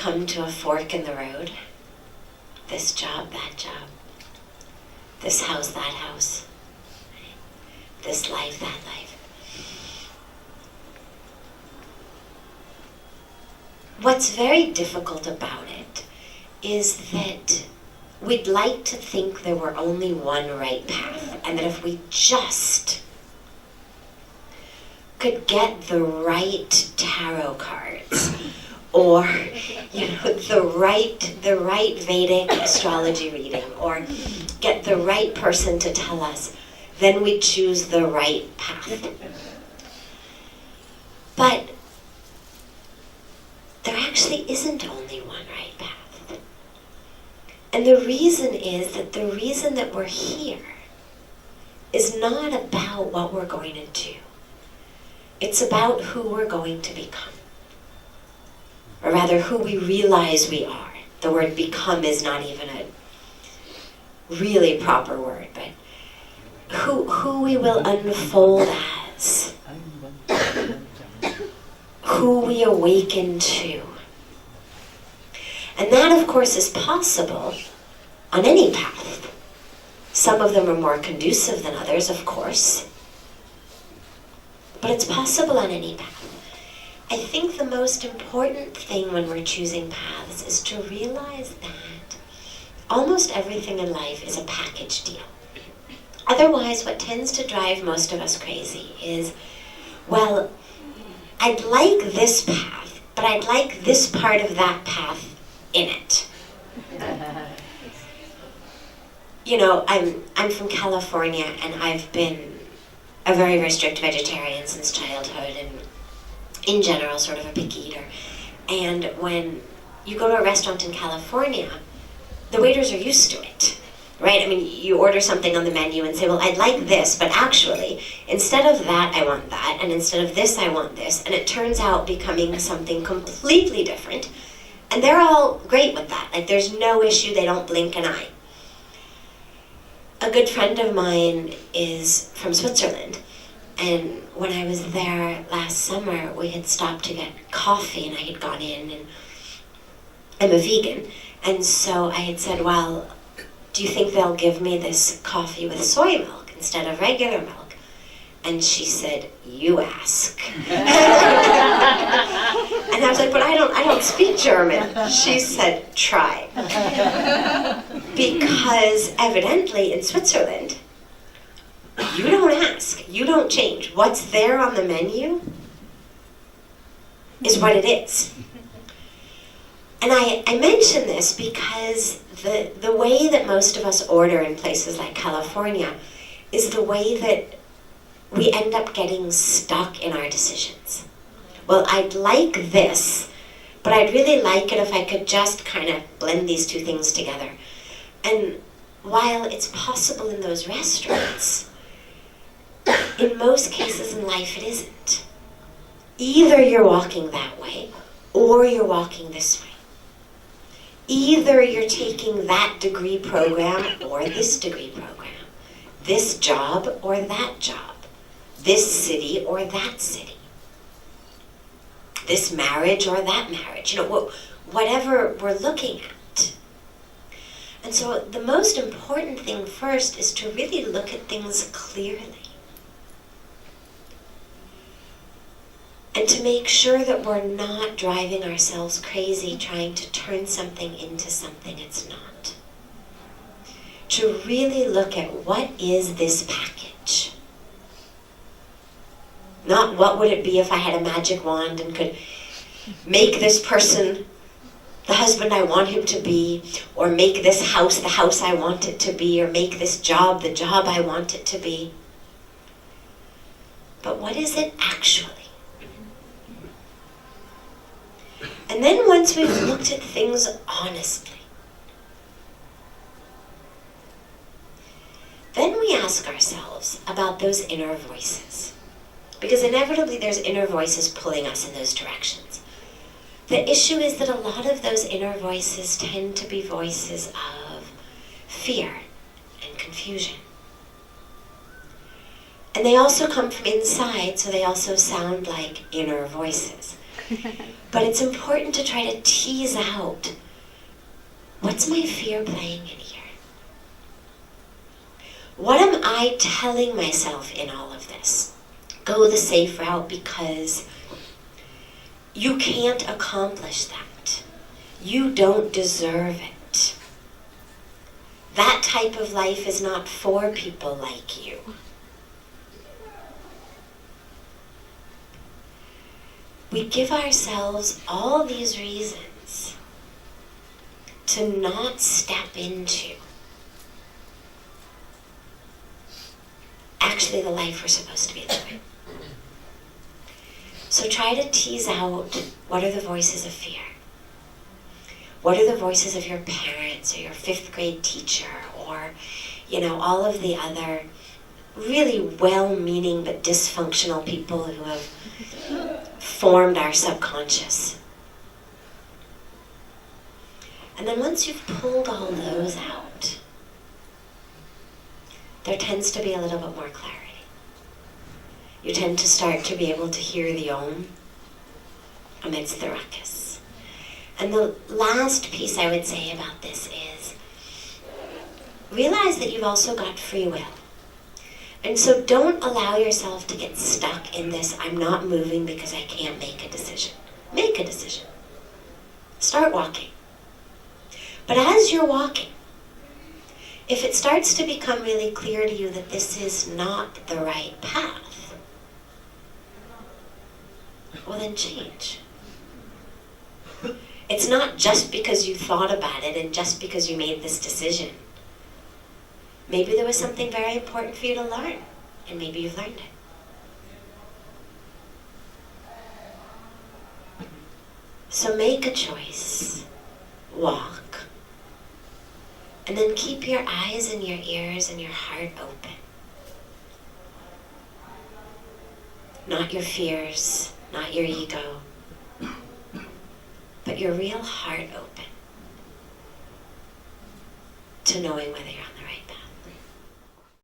come to a fork in the road. This job, that job. This house, that house. This life, that life. What's very difficult about it is that we'd like to think there were only one right path, and that if we just could get the right tarot cards, or the right Vedic astrology reading, or get the right person to tell us, then we choose the right path. But there actually isn't only one right path. And the reason is that the reason that we're here is not about what we're going to do. It's about who we're going to become. Or rather, who we realize we are. The word become is not even a really proper word, but who we will unfold as. Who we awaken to. And that, of course, is possible on any path. Some of them are more conducive than others, of course. But it's possible on any path. I think the most important thing when we're choosing paths is to realize that almost everything in life is a package deal. Otherwise, what tends to drive most of us crazy is, well, I'd like this path, but I'd like this part of that path in it. You know, I'm from California, and I've been a very, very strict vegetarian since childhood, and in general, sort of a picky eater. And when you go to a restaurant in California, the waiters are used to it, right? I mean, you order something on the menu and say, well, I'd like this, but actually, instead of that, I want that, and instead of this, I want this. And it turns out becoming something completely different. And they're all great with that. Like, there's no issue. They don't blink an eye. A good friend of mine is from Switzerland. And when I was there last summer, we had stopped to get coffee, and I had gone in, and I'm a vegan. And so I had said, well, do you think they'll give me this coffee with soy milk instead of regular milk? And she said, you ask. And I was like, but I don't speak German. She said, try. Because evidently in Switzerland, you don't ask, you don't change. What's there on the menu is what it is. And I mention this because the way that most of us order in places like California is the way that we end up getting stuck in our decisions. Well, I'd like this, but I'd really like it if I could just kind of blend these two things together. And while it's possible in those restaurants, in most cases in life it isn't. Either you're walking that way, or you're walking this way. Either you're taking that degree program or this degree program, this job or that job, this city or that city, this marriage or that marriage, whatever we're looking at. And so the most important thing first is to really look at things clearly. And to make sure that we're not driving ourselves crazy trying to turn something into something it's not. To really look at what is this package. Not what would it be if I had a magic wand and could make this person the husband I want him to be, or make this house the house I want it to be, or make this job the job I want it to be. But what is it actually? And then once we've looked at things honestly, then we ask ourselves about those inner voices. Because inevitably there's inner voices pulling us in those directions. The issue is that a lot of those inner voices tend to be voices of fear and confusion. And they also come from inside, so they also sound like inner voices. But it's important to try to tease out, what's my fear playing in here? What am I telling myself in all of this? Go the safe route because you can't accomplish that. You don't deserve it. That type of life is not for people like you. We give ourselves all these reasons to not step into actually the life we're supposed to be living. So try to tease out, what are the voices of fear? What are the voices of your parents or your 5th grade teacher or, all of the other really well-meaning but dysfunctional people who have formed our subconscious? And then once you've pulled all those out, there tends to be a little bit more clarity. You tend to start to be able to hear the Om amidst the ruckus. And the last piece I would say about this is, realize that you've also got free will. And so don't allow yourself to get stuck in this, I'm not moving because I can't make a decision. Make a decision. Start walking. But as you're walking, if it starts to become really clear to you that this is not the right path, well then change. It's not just because you thought about it and just because you made this decision. Maybe there was something very important for you to learn, and maybe you've learned it. So make a choice, walk, and then keep your eyes and your ears and your heart open. Not your fears, not your ego, but your real heart open to knowing whether you're on the